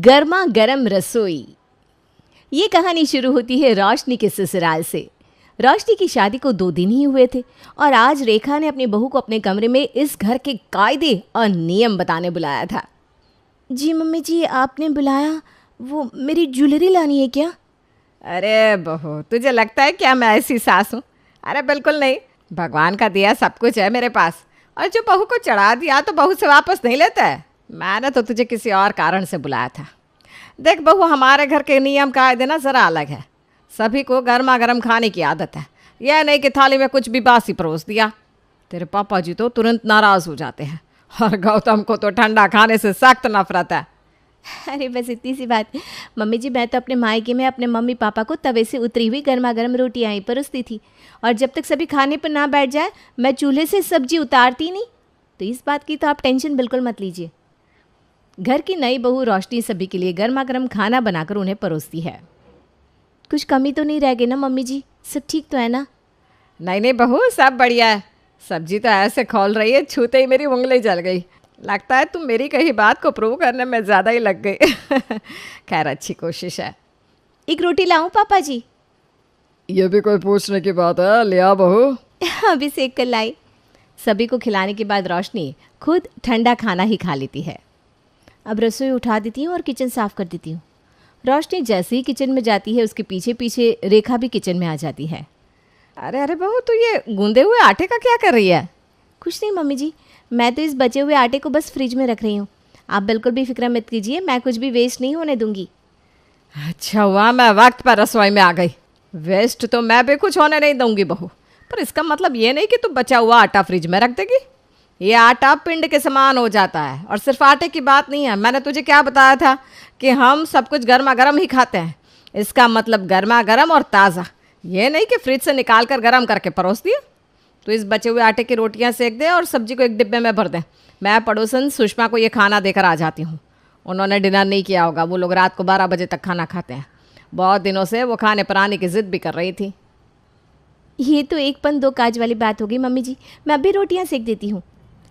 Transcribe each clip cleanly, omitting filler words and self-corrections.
गर्मा गर्म रसोई। ये कहानी शुरू होती है रोशनी के ससुराल से। रोशनी की शादी को 2 दिन ही हुए थे और आज रेखा ने अपनी बहू को अपने कमरे में इस घर के कायदे और नियम बताने बुलाया था। जी मम्मी जी, आपने बुलाया? वो मेरी ज्वेलरी लानी है क्या? अरे बहू, तुझे लगता है क्या मैं ऐसी सास हूँ? अरे बिल्कुल नहीं, भगवान का दिया सब कुछ है मेरे पास। और जो बहू को चढ़ा दिया तो बहू से वापस नहीं लेता है। मैंने तो तुझे किसी और कारण से बुलाया था। देख बहू, हमारे घर के नियम कायदे ना ज़रा अलग है। सभी को गर्मा गर्म खाने की आदत है। यह नहीं कि थाली में कुछ भी बासी परोस दिया। तेरे पापा जी तो तुरंत नाराज़ हो जाते हैं और गौतम को तो ठंडा खाने से सख्त नफरत है। अरे बस इतनी सी बात। मम्मी जी, मैं तो अपने मायके में अपने मम्मी पापा को तवे से उतरी हुई गर्मा गर्म रोटियाँ ही परोसती थी और जब तक सभी खाने पर ना बैठ जाए मैं चूल्हे से सब्जी उतारती नहीं। तो इस बात की तो आप टेंशन बिल्कुल मत लीजिए। घर की नई बहू रोशनी सभी के लिए गर्मा गर्म खाना बनाकर उन्हें परोसती है। कुछ कमी तो नहीं रह गई ना मम्मी जी? सब ठीक तो है ना? नहीं नहीं बहू, सब बढ़िया है। सब्जी तो ऐसे खोल रही है, छूते ही मेरी उंगली जल गई। लगता है तुम मेरी कही बात को प्रूव करने में ज़्यादा ही लग गई। खैर, अच्छी कोशिश है। एक रोटी लाऊं पापा जी? ये भी कोई पूछने की बात है? लिया बहू। अभी सेक कर लाई। सभी को खिलाने के बाद रोशनी खुद ठंडा खाना ही खा लेती है। अब रसोई उठा देती हूँ और किचन साफ़ कर देती हूँ। रोशनी जैसे ही किचन में जाती है उसके पीछे पीछे रेखा भी किचन में आ जाती है। अरे अरे बहू, तू ये गूंदे हुए आटे का क्या कर रही है? कुछ नहीं मम्मी जी, मैं तो इस बचे हुए आटे को बस फ्रिज में रख रही हूँ। आप बिल्कुल भी फिक्र मत कीजिए, मैं कुछ भी वेस्ट नहीं होने दूंगी। अच्छा हुआ मैं वक्त पर रसोई में आ गई। वेस्ट तो मैं भी कुछ होने नहीं दूंगी बहू, पर इसका मतलब ये नहीं कि तू बचा हुआ आटा फ्रिज में रख देगी। ये आटा पिंड के समान हो जाता है। और सिर्फ आटे की बात नहीं है, मैंने तुझे क्या बताया था कि हम सब कुछ गर्मा गर्म ही खाते हैं। इसका मतलब गर्मा गर्म और ताज़ा, ये नहीं कि फ्रिज से निकाल कर गर्म करके परोस दिया। तो इस बचे हुए आटे की रोटियां सेक दे और सब्जी को एक डिब्बे में भर दे। मैं पड़ोसन सुषमा को ये खाना देकर आ जाती हूँ। उन्होंने डिनर नहीं किया होगा, वो लोग रात को 12 बजे तक खाना खाते हैं। बहुत दिनों से वो खाने पर आने की ज़िद भी कर रही थी। ये तो एक पन दो काज वाली बात होगी मम्मी जी, मैं अभी रोटियां सेक देती हूँ।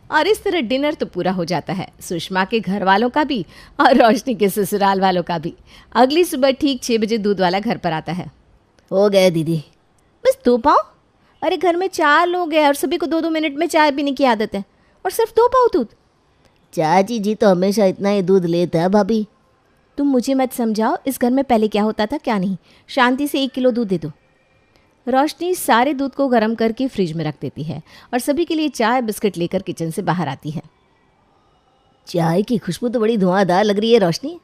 और इस तरह डिनर तो पूरा हो जाता है, सुषमा के घर वालों का भी और रोशनी के ससुराल वालों का भी। अगली सुबह ठीक 6 बजे दूध वाला घर पर आता है। हो गए दीदी? बस 2 पाव? अरे घर में 4 लोग हैं और सभी को 2-2 मिनट में चाय पीने की आदत है और सिर्फ 2 पाव दूध? चाची जी तो हमेशा इतना ही दूध लेता है भाभी। तुम मुझे मत समझाओ, इस घर में पहले क्या होता था क्या नहीं। शांति से 1 किलो दूध दे दो। रोशनी सारे दूध को गर्म करके फ्रिज में रख देती है और सभी के लिए चाय बिस्किट लेकर किचन से बाहर आती है। चाय की खुशबू तो बड़ी धुआंधार लग रही है रोशनी,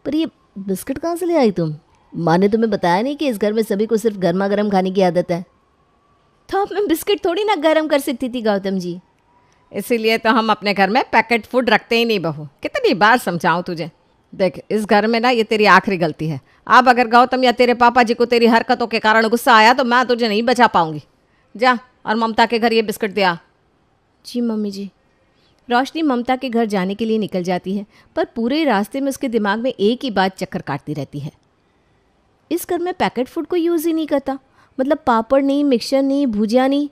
पर ये बिस्किट कहाँ से ले आई तुम? माँ ने तुम्हें बताया नहीं कि इस घर में सभी को सिर्फ गर्मा गर्म खाने की आदत है? तो अब मैं बिस्किट थोड़ी ना गर्म कर सकती थी गौतम जी। इसीलिए तो हम अपने घर में पैकेट फूड रखते ही नहीं बहू। कितनी बार समझाऊं तुझे? देख, इस घर में ना ये तेरी आखिरी गलती है। अब अगर गौतम या तेरे पापा जी को तेरी हरकतों के कारण गुस्सा आया तो मैं तुझे नहीं बचा पाऊंगी। जा और ममता के घर ये बिस्किट दे आ। जी मम्मी जी। रोशनी ममता के घर जाने के लिए निकल जाती है, पर पूरे रास्ते में उसके दिमाग में एक ही बात चक्कर काटती रहती है। इस घर में पैकेट फूड को यूज़ ही नहीं करता, मतलब पापड़ नहीं, मिक्सचर नहीं, भुजिया नहीं।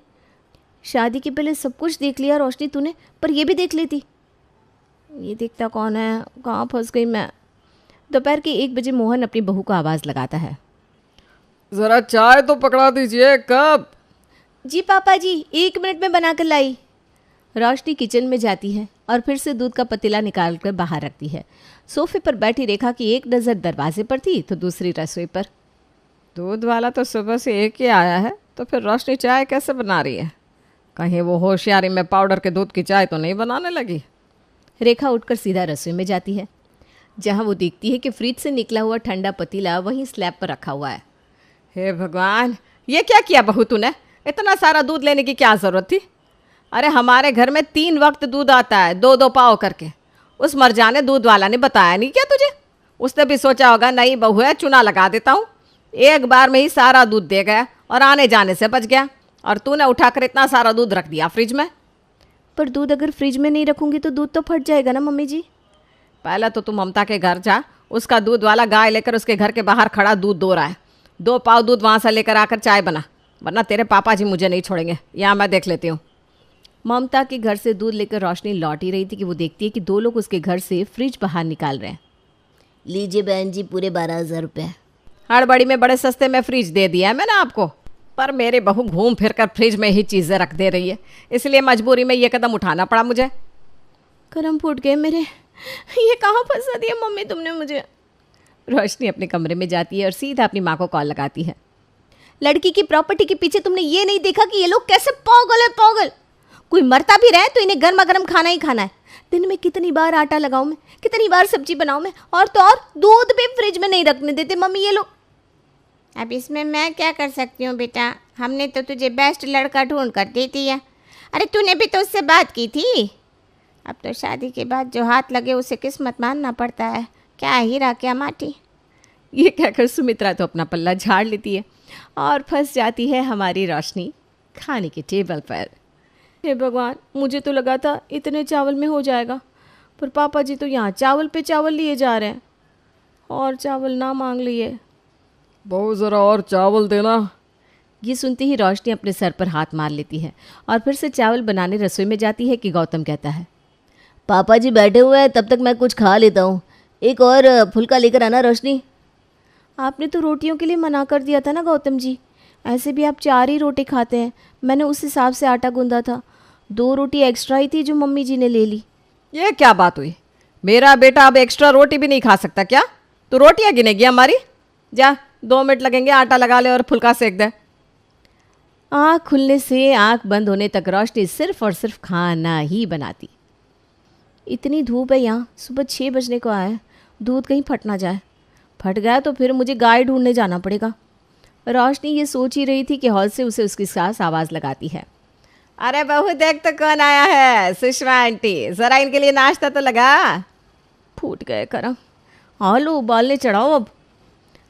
शादी के पहले सब कुछ देख लिया रोशनी तूने, पर ये भी देख लेती। ये देखता कौन है? कहाँ फंस गई मैं। दोपहर के 1 बजे मोहन अपनी बहू को आवाज़ लगाता है। ज़रा चाय तो पकड़ा दीजिए। कब? जी पापा जी, 1 मिनट में बना कर लाई। रोशनी किचन में जाती है और फिर से दूध का पतीला निकाल कर बाहर रखती है। सोफे पर बैठी रेखा की एक नज़र दरवाजे पर थी तो दूसरी रसोई पर। दूध वाला तो सुबह से एक ही आया है, तो फिर रोशनी चाय कैसे बना रही है? कहीं वो होशियारी में पाउडर के दूध की चाय तो नहीं बनाने लगी? रेखा उठकर सीधा रसोई में जाती है, जहां वो देखती है कि फ्रिज से निकला हुआ ठंडा पतीला वहीं स्लैब पर रखा हुआ है। हे भगवान, ये क्या किया बहू तूने? इतना सारा दूध लेने की क्या ज़रूरत थी? अरे हमारे घर में 3 वक्त दूध आता है, 2-2 पाव करके। उस मरजाने दूध वाला ने बताया नहीं क्या तुझे? उसने भी सोचा होगा नई बहू है, चूना लगा देता हूँ। एक बार में ही सारा दूध दे गया और आने जाने से बच गया, और तूने उठाकर इतना सारा दूध रख दिया फ्रिज में। पर दूध अगर फ्रिज में नहीं रखूंगी तो दूध तो फट जाएगा ना मम्मी जी। पहले तो तू ममता के घर जा, उसका दूध वाला गाय लेकर उसके घर के बाहर खड़ा दूध दो रहा है। 2 पाव दूध वहाँ से लेकर आकर चाय बना, वरना तेरे पापा जी मुझे नहीं छोड़ेंगे। यहाँ मैं देख लेती हूँ। ममता के घर से दूध लेकर रोशनी लौट ही रही थी कि वो देखती है कि 2 लोग उसके घर से फ्रिज बाहर निकाल रहे हैं। लीजिए बहन जी, पूरे 12,000 रुपये। हड़बड़ी में बड़े सस्ते में फ्रिज दे दिया है मैंने आपको, पर मेरी बहू घूम फिर कर फ्रिज में ही चीज़ें रख दे रही है, इसलिए मजबूरी में ये कदम उठाना पड़ा मुझे। करम फूट गए मेरे, ये कहाँ फंसा दिया मम्मी तुमने मुझे। रोशनी अपने कमरे में जाती है और सीधा अपनी माँ को कॉल लगाती है। लड़की की प्रॉपर्टी के पीछे तुमने ये नहीं देखा कि ये लोग कैसे पागल है, पागल। कोई मरता भी रहे तो इन्हें गर्मा गर्म खाना ही खाना है। दिन में कितनी बार आटा लगाऊं मैं, कितनी बार सब्जी बनाऊं मैं, और तो और दूध भी फ्रिज में नहीं रखने देते मम्मी ये लोग। अब इसमें मैं क्या कर सकती हूँ बेटा, हमने तो तुझे बेस्ट लड़का ढूंढ कर दे दिया। अरे तूने भी तो उससे बात की थी। अब तो शादी के बाद जो हाथ लगे उसे किस्मत मानना पड़ता है, क्या हीरा क्या माटी। ये कहकर सुमित्रा तो अपना पल्ला झाड़ लेती है और फंस जाती है हमारी रोशनी खाने के टेबल पर। हे भगवान, मुझे तो लगा था इतने चावल में हो जाएगा, पर पापा जी तो यहाँ चावल पे चावल लिए जा रहे हैं और चावल ना मांग लिए। बहू ज़रा और चावल देना। ये सुनते ही रोशनी अपने सर पर हाथ मार लेती है और फिर से चावल बनाने रसोई में जाती है कि गौतम कहता है, पापा जी बैठे हुए हैं, तब तक मैं कुछ खा लेता हूँ। एक और फुल्का लेकर आना रोशनी। आपने तो रोटियों के लिए मना कर दिया था ना गौतम जी, ऐसे भी आप 4 ही रोटी खाते हैं। मैंने उस हिसाब से आटा गूंदा था, 2 रोटी एक्स्ट्रा ही थी जो मम्मी जी ने ले ली। ये क्या बात हुई, मेरा बेटा अब एक्स्ट्रा रोटी भी नहीं खा सकता क्या? तो रोटियां गिनेगी हमारी? जा 2 मिनट लगेंगे, आटा लगा ले और फुल्का सेक दे। आँख खुलने से आँख बंद होने तक रोशनी सिर्फ और सिर्फ खाना ही बनाती। इतनी धूप है यहाँ, सुबह 6 बजने को आया है, दूध कहीं फट ना जाए। फट गया तो फिर मुझे गाय ढूंढने जाना पड़ेगा। रोशनी ये सोच ही रही थी कि हॉल से उसे उसकी सास आवाज़ लगाती है, अरे बहू देख तो कौन आया है, सुषमा आंटी, ज़रा इनके लिए नाश्ता तो लगा। फूट गए करम, आलू उबालने चढ़ाओ अब।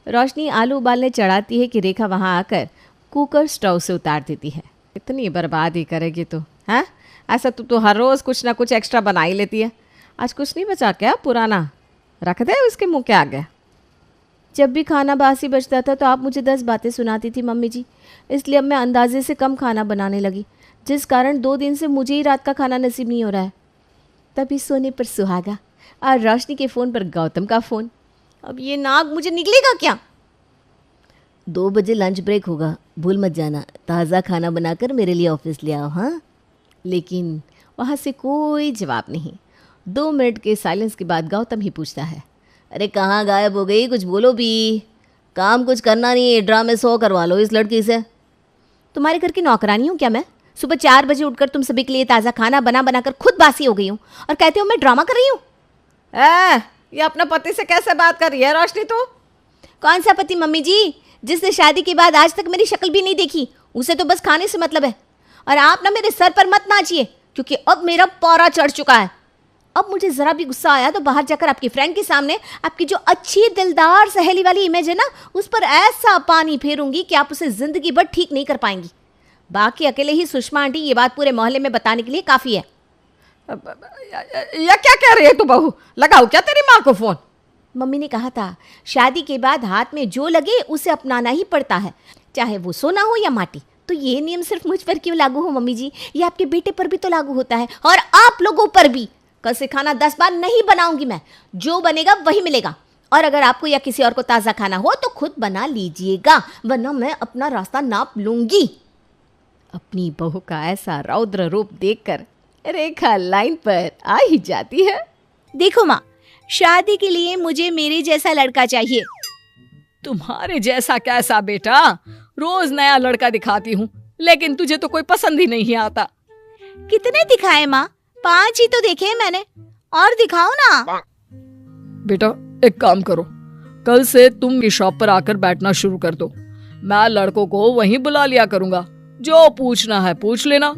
रोशनी आलू उबालने चढ़ाती है कि रेखा वहाँ आकर कुकर स्टोव से उतार देती है। इतनी बर्बादी करेगी तू, हैं? ऐसा तो हर रोज़ कुछ ना कुछ एक्स्ट्रा बना ही लेती है। आज कुछ नहीं बचा क्या? पुराना रख दे उसके मुंह के आगे। जब भी खाना बासी बचता था तो आप मुझे 10 बातें सुनाती थी मम्मी जी, इसलिए अब मैं अंदाजे से कम खाना बनाने लगी, जिस कारण 2 दिन से मुझे ही रात का खाना नसीब नहीं हो रहा है। तभी सोने पर सुहागा और रोशनी के फ़ोन पर गौतम का फ़ोन। अब ये नाक मुझे निकलेगा क्या? 2 बजे लंच ब्रेक होगा, भूल मत जाना। ताज़ा खाना बनाकर मेरे लिए ऑफिस ले आओ। हाँ, लेकिन वहाँ से कोई जवाब नहीं। 2 मिनट के साइलेंस के बाद गौतम ही पूछता है, अरे कहाँ गायब हो गई, कुछ बोलो भी। काम कुछ करना नहीं है, ड्रामे 100 करवा लो इस लड़की से। तुम्हारे घर की नौकरानी हूँ क्या मैं? सुबह 4 बजे उठकर तुम सभी के लिए ताज़ा खाना बना बनाकर खुद बासी हो गई हूँ और कहते हो मैं ड्रामा कर रही हूँ। ये अपने पति से कैसे बात कर रही है रोशनी तू? कौन सा पति मम्मी जी, जिसने शादी के बाद आज तक मेरी शक्ल भी नहीं देखी? उसे तो बस खाने से मतलब है। और आप ना मेरे सर पर मत नाचिए, क्योंकि अब मेरा पारा चढ़ चुका है। अब मुझे ज़रा भी गुस्सा आया तो बाहर जाकर आपकी फ्रेंड के सामने आपकी जो अच्छी दिलदार सहेली वाली इमेज है ना, उस पर ऐसा पानी फेरूंगी कि आप उसे ज़िंदगी भर ठीक नहीं कर पाएंगी। बाकी अकेले ही सुषमा आंटी ये बात पूरे मोहल्ले में बताने के लिए काफ़ी है। ये क्या कह रही है तू बहू? लगाओ क्या तेरी माँ को फ़ोन? मम्मी ने कहा था शादी के बाद हाथ में जो लगे उसे अपनाना ही पड़ता है, चाहे वो सोना हो या माटी। तो ये नियम सिर्फ मुझ पर क्यों लागू हो मम्मी जी, ये आपके बेटे पर भी तो लागू होता है और आप लोगों पर भी। कल से खाना 10 बार नहीं बनाऊंगी मैं, जो बनेगा वही मिलेगा। और अगर आपको या किसी और को ताज़ा खाना हो तो खुद बना लीजिएगा, वरना मैं अपना रास्ता नाप लूंगी। अपनी बहू का ऐसा रौद्र रूप देखकर रेखा लाइन पर आ ही जाती है। देखो माँ, शादी के लिए मुझे मेरे जैसा लड़का चाहिए। तुम्हारे जैसा कैसा बेटा? रोज नया लड़का दिखाती हूँ, लेकिन तुझे तो कोई पसंद ही नहीं आता। कितने दिखाए माँ? 5 ही तो देखे मैंने, और दिखाओ ना। बेटा एक काम करो, कल से तुम की शॉप पर आकर बैठना शुरू कर दो। मैं लड़कों को वहीं बुला लिया करूंगा, जो पूछना है पूछ लेना।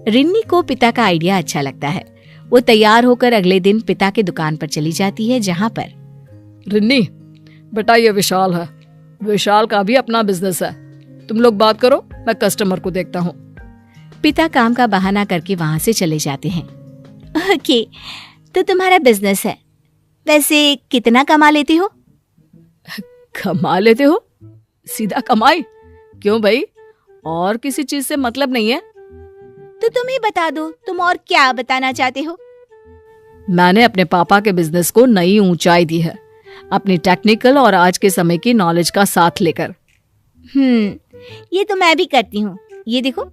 रिन्नी को पिता का आइडिया अच्छा लगता है। वो तैयार होकर अगले दिन पिता की दुकान पर चली जाती है, जहाँ पर रिन्नी बेटा ये विशाल है, विशाल का भी अपना बिजनेस है, तुम लोग बात करो, मैं कस्टमर को देखता हूँ। पिता काम का बहाना करके वहाँ से चले जाते हैं। ओके, तो तुम्हारा बिजनेस है, वैसे कितना कमा लेते हो? कमा लेते हो? सीधा कमाई? क्यों भाई, और किसी चीज से मतलब नहीं है? तो तुम ही बता दो, तुम और क्या बताना चाहते हो? मैंने अपने पापा के बिजनेस को नई ऊंचाई दी है, अपनी टेक्निकल और आज के समय की नॉलेज का साथ लेकर। ये तो मैं भी करती हूँ। ये देखो,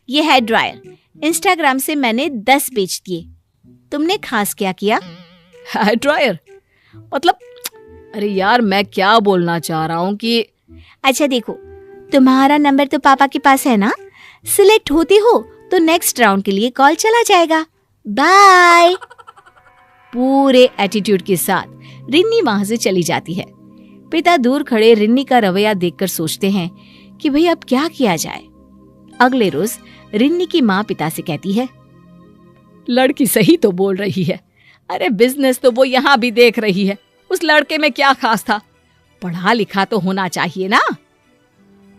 ये हेयर ड्रायर इंस्टाग्राम से मैंने 10 बेच दिए। तुमने खास क्या किया? हेयर ड्रायर मतलब, अरे यार मैं क्या बोलना चाह रहा हूँ कि अच्छा देखो, तुम्हारा नंबर तो पापा के पास है ना, सिलेक्ट होते हो तो नेक्स्ट राउंड के लिए कॉल चला जाएगा। बाय। पूरे एटीट्यूड के साथ रिन्नी वहां से चली जाती है। पिता दूर खड़े रिन्नी का रवैया देखकर सोचते हैं कि भाई अब क्या किया जाए। अगले रोज रिन्नी की माँ पिता से कहती है, लड़की सही तो बोल रही है। अरे बिजनेस तो वो यहाँ भी देख रही है, उस लड़के में क्या खास था? पढ़ा लिखा तो होना चाहिए ना।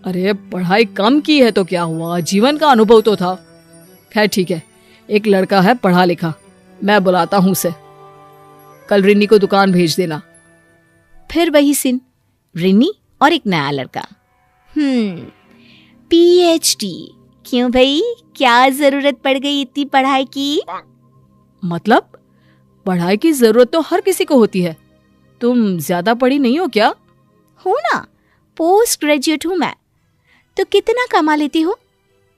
अरे पढ़ाई कम की है तो क्या हुआ, जीवन का अनुभव तो था। खैर ठीक है, एक लड़का है पढ़ा लिखा, मैं बुलाता हूँ उसे। कल रिन्नी को दुकान भेज देना। फिर वही सीन, रिन्नी और एक नया लड़का। PhD क्यों भाई, क्या जरूरत पड़ गई इतनी पढ़ाई की? मतलब पढ़ाई की जरूरत तो हर किसी को होती है। तुम ज्यादा पढ़ी नहीं हो क्या? हूँ ना, पोस्ट ग्रेजुएट हूँ मैं। तो कितना कमा लेती हो?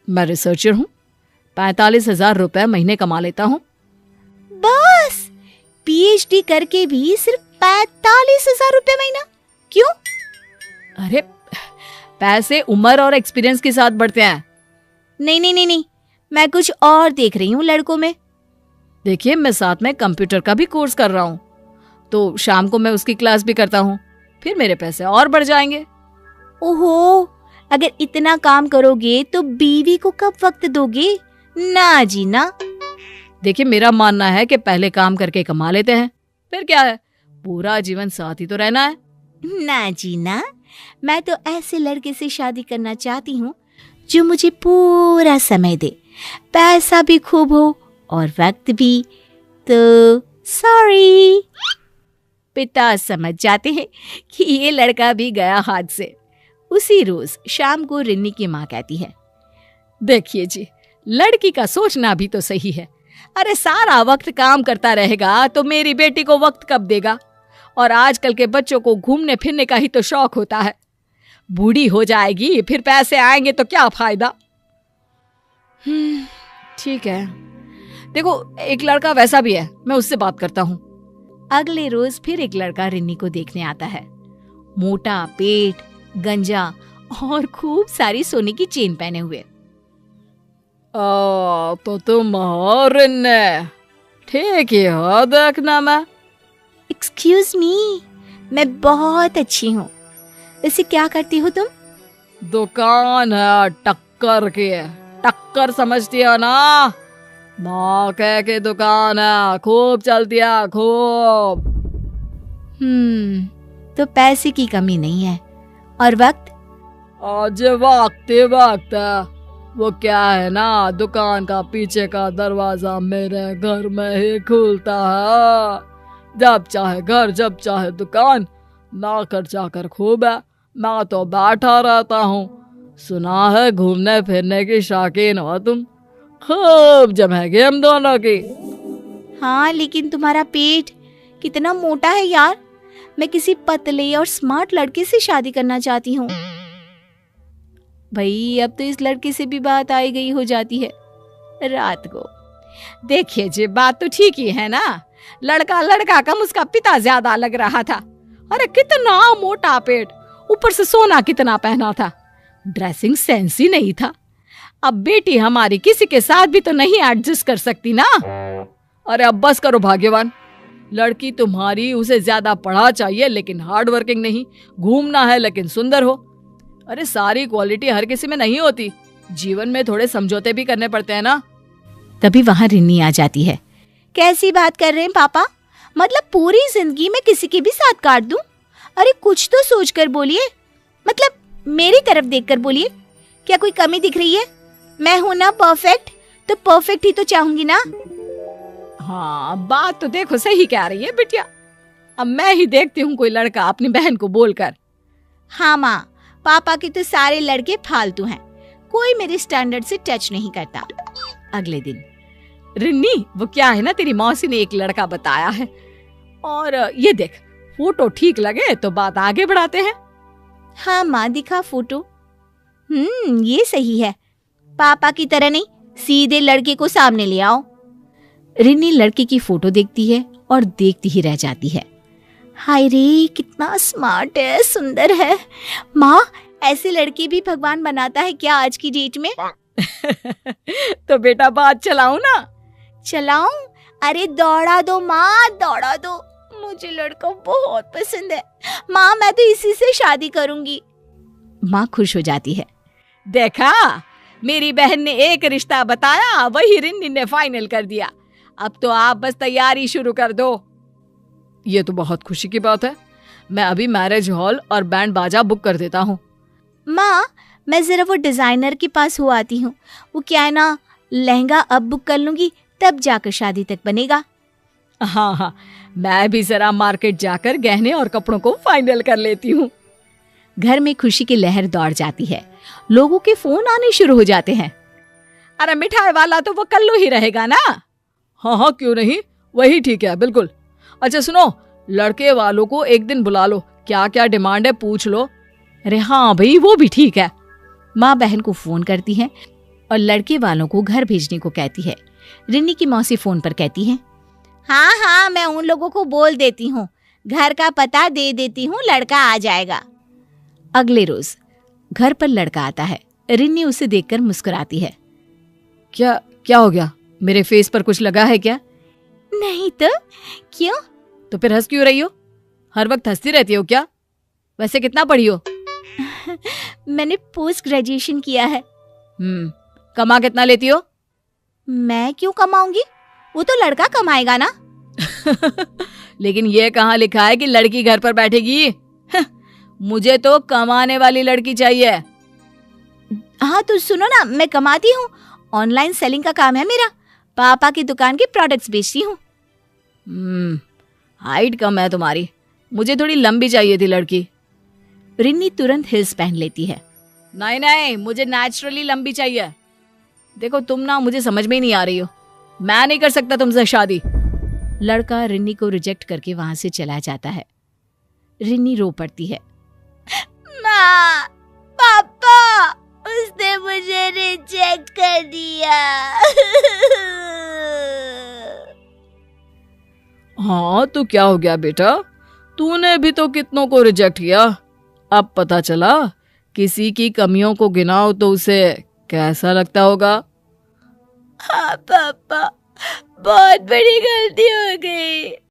मैं रिसर्चर हूँ, 45,000 रुपए महीने कमा लेता हूँ। बस PhD करके भी सिर्फ 45,000 रुपए महीना? क्यों? अरे पैसे उम्र और एक्सपीरियंस के साथ बढ़ते हैं। नहीं, मैं कुछ और देख रही हूँ लड़कों में। देखिए मैं साथ में कंप्यूटर का भी कोर्स कर रहा हूँ, तो शाम को मैं उसकी क्लास भी करता हूँ, फिर मेरे पैसे और बढ़ जाएंगे। ओहो, अगर इतना काम करोगे तो बीवी को कब वक्त दोगे? ना जी ना। देखिए मेरा मानना है कि पहले काम करके कमा लेते हैं, फिर क्या है, पूरा जीवन साथ ही तो रहना है। ना जी ना, मैं तो ऐसे लड़के से शादी करना चाहती हूँ जो मुझे पूरा समय दे, पैसा भी खूब हो और वक्त भी। तो सॉरी। पिता समझ जाते हैं कि ये लड़का भी गया हाथ से। उसी रोज शाम को रिन्नी की माँ कहती है, देखिए जी, लड़की का सोचना भी तो सही है। अरे सारा वक्त काम करता रहेगा तो मेरी बेटी को वक्त कब देगा? और आजकल के बच्चों को घूमने फिरने का ही तो शौक होता है। बूढ़ी हो जाएगी फिर पैसे आएंगे तो क्या फायदा? ठीक है, देखो एक लड़का वैसा भी है, मैं उससे बात करता हूँ। अगले रोज फिर एक लड़का रिन्नी को देखने आता है। मोटा पेट, गंजा और खूब सारी सोने की चेन पहने हुए। तो तुम हो रिन्नी? ठीक ही हो, देखना मैं। एक्सक्यूज मी, मैं बहुत अच्छी हूँ। वैसे क्या करती हो तुम? दुकान है टक्कर की, टक्कर समझती हो ना? मौके की दुकान है, खूब चलती है, खूब। तो पैसे की कमी नहीं है। और वक्त? आज वक्त ही वक्त है। वो क्या है ना, दुकान का पीछे का दरवाजा मेरे घर में ही खुलता है। जब चाहे घर, जब चाहे दुकान, ना कर जाकर खूब है। मैं तो बैठा रहता हूँ। सुना है घूमने फिरने की शौकीन हो तुम, खूब जमेगी हम दोनों की। हाँ, लेकिन तुम्हारा पेट कितना मोटा है यार। मैं किसी पतले और स्मार्ट लड़के से शादी करना चाहती हूँ। भाई अब तो इस लड़के से भी बात आई गई हो जाती है रात को। देखिए जी, बात तो ठीक ही है ना। लड़का लड़का कम, उसका पिता ज्यादा लग रहा था। अरे कितना मोटा पेट, ऊपर से सोना कितना पहना था, ड्रेसिंग सेंस ही नहीं था। अब बेटी हमारी किसी के साथ भी तो नहीं एडजस्ट कर सकती ना। अरे अब बस करो भाग्यवान, लड़की तुम्हारी उसे ज्यादा पढ़ा चाहिए लेकिन हार्ड वर्किंग नहीं, घूमना है लेकिन सुंदर हो। अरे सारी क्वालिटी हर किसी में नहीं होती, जीवन में थोड़े समझौते भी करने पड़ते हैं ना। तभी वहां रिन्नी आ जाती है। कैसी बात कर रहे हैं पापा? मतलब पूरी जिंदगी में किसी के भी साथ काट दूं? अरे कुछ तो सोच कर बोलिए, मतलब मेरी तरफ देखकर बोलिए। क्या कोई कमी दिख रही है? मैं हूं ना परफेक्ट, तो परफेक्ट ही तो चाहूंगी ना। हाँ, बात तो देखो सही कह रही है बिटिया। अब मैं ही देखती हूँ कोई लड़का अपनी बहन को बोलकर। हाँ माँ, पापा के तो सारे लड़के फालतू हैं, कोई मेरे स्टैंडर्ड से टच नहीं करता। अगले दिन रिन्नी, वो क्या है ना, तेरी मौसी ने एक लड़का बताया है, और ये देख फोटो ठीक लगे तो बात आगे बढ़ाते हैं। हाँ माँ, दिखा फोटो। ये सही है। पापा की तरह नहीं, सीधे लड़के को सामने ले आओ। रिन्नी लड़के की फोटो देखती है और देखती ही रह जाती है। हाय रे, कितना स्मार्ट है, सुंदर है। माँ, ऐसे लड़के भी भगवान बनाता है क्या आज की डेट में? तो बेटा बात चलाऊं ना? चलाऊं? अरे दौड़ा दो माँ, दौड़ा दो। मुझे लड़का बहुत पसंद है माँ, मैं तो इसी से शादी करूंगी। माँ खुश हो जाती है। देखा, मेरी बहन ने एक रिश्ता बताया, वही रिन्नी ने फाइनल कर दिया। अब तो आप बस तैयारी शुरू कर दो। ये तो बहुत खुशी की बात है। मैं अभी मैरिज हॉल और बैंड बाजा बुक कर देता हूँ। माँ, मैं जरा वो डिजाइनर के पास हो आती हूँ। वो क्या है ना, लहंगा अब बुक कर लूंगी, तब जाकर शादी तक बनेगा। हाँ हाँ, मैं भी जरा मार्केट जाकर गहने और कपड़ों को फाइनल कर लेती हूँ। घर में खुशी की लहर दौड़ जाती है। लोगों के फोन आने शुरू हो जाते हैं। अरे मिठाई वाला तो वो कल्लू ही रहेगा ना? हाँ हाँ, क्यों नहीं, वही ठीक है, बिल्कुल। अच्छा सुनो, लड़के वालों को एक दिन बुला लो, क्या क्या डिमांड है पूछ लो। अरे हाँ भाई, वो भी ठीक है। माँ बहन को फोन करती है और लड़के वालों को घर भेजने को कहती है। रिन्नी की मौसी फोन पर कहती है, हाँ हाँ, मैं उन लोगों को बोल देती हूँ, घर का पता दे देती हूँ, लड़का आ जाएगा। अगले रोज घर पर लड़का आता है। रिन्नी उसे देखकर मुस्कुराती है। क्या क्या हो गया? मेरे फेस पर कुछ लगा है क्या? नहीं तो क्यों? तो फिर हंस क्यों रही हो? हर वक्त हंसती रहती हो क्या? वैसे कितना पढ़ी हो? मैंने पोस्ट ग्रेजुएशन किया है। कमा कितना लेती हो? मैं क्यों कमाऊंगी, वो तो लड़का कमाएगा ना। लेकिन ये कहाँ लिखा है कि लड़की घर पर बैठेगी? मुझे तो कमाने वाली लड़की चाहिए। हाँ तो सुनो ना, मैं कमाती हूँ, ऑनलाइन सेलिंग का काम है मेरा, पापा की दुकान के प्रोडक्ट्स बेचती हूँ। हाइट कम है तुम्हारी, मुझे थोड़ी लंबी चाहिए थी लड़की। रिन्नी तुरंत हिल्स पहन लेती है। नहीं नहीं, मुझे नेचुरली लंबी चाहिए। देखो तुम ना मुझे समझ में ही नहीं आ रही हो, मैं नहीं कर सकता तुमसे शादी। लड़का रिन्नी को रिजेक्ट करके वहां से चला जाता है। रिन्नी रो पड़ती है। माँ, पापा, उसने मुझे रिजेक्ट कर दिया। हाँ तो क्या हो गया बेटा, तूने भी तो कितनों को रिजेक्ट किया। अब पता चला किसी की कमियों को गिनाओ तो उसे कैसा लगता होगा। हाँ पापा, बहुत बड़ी गलती हो गई।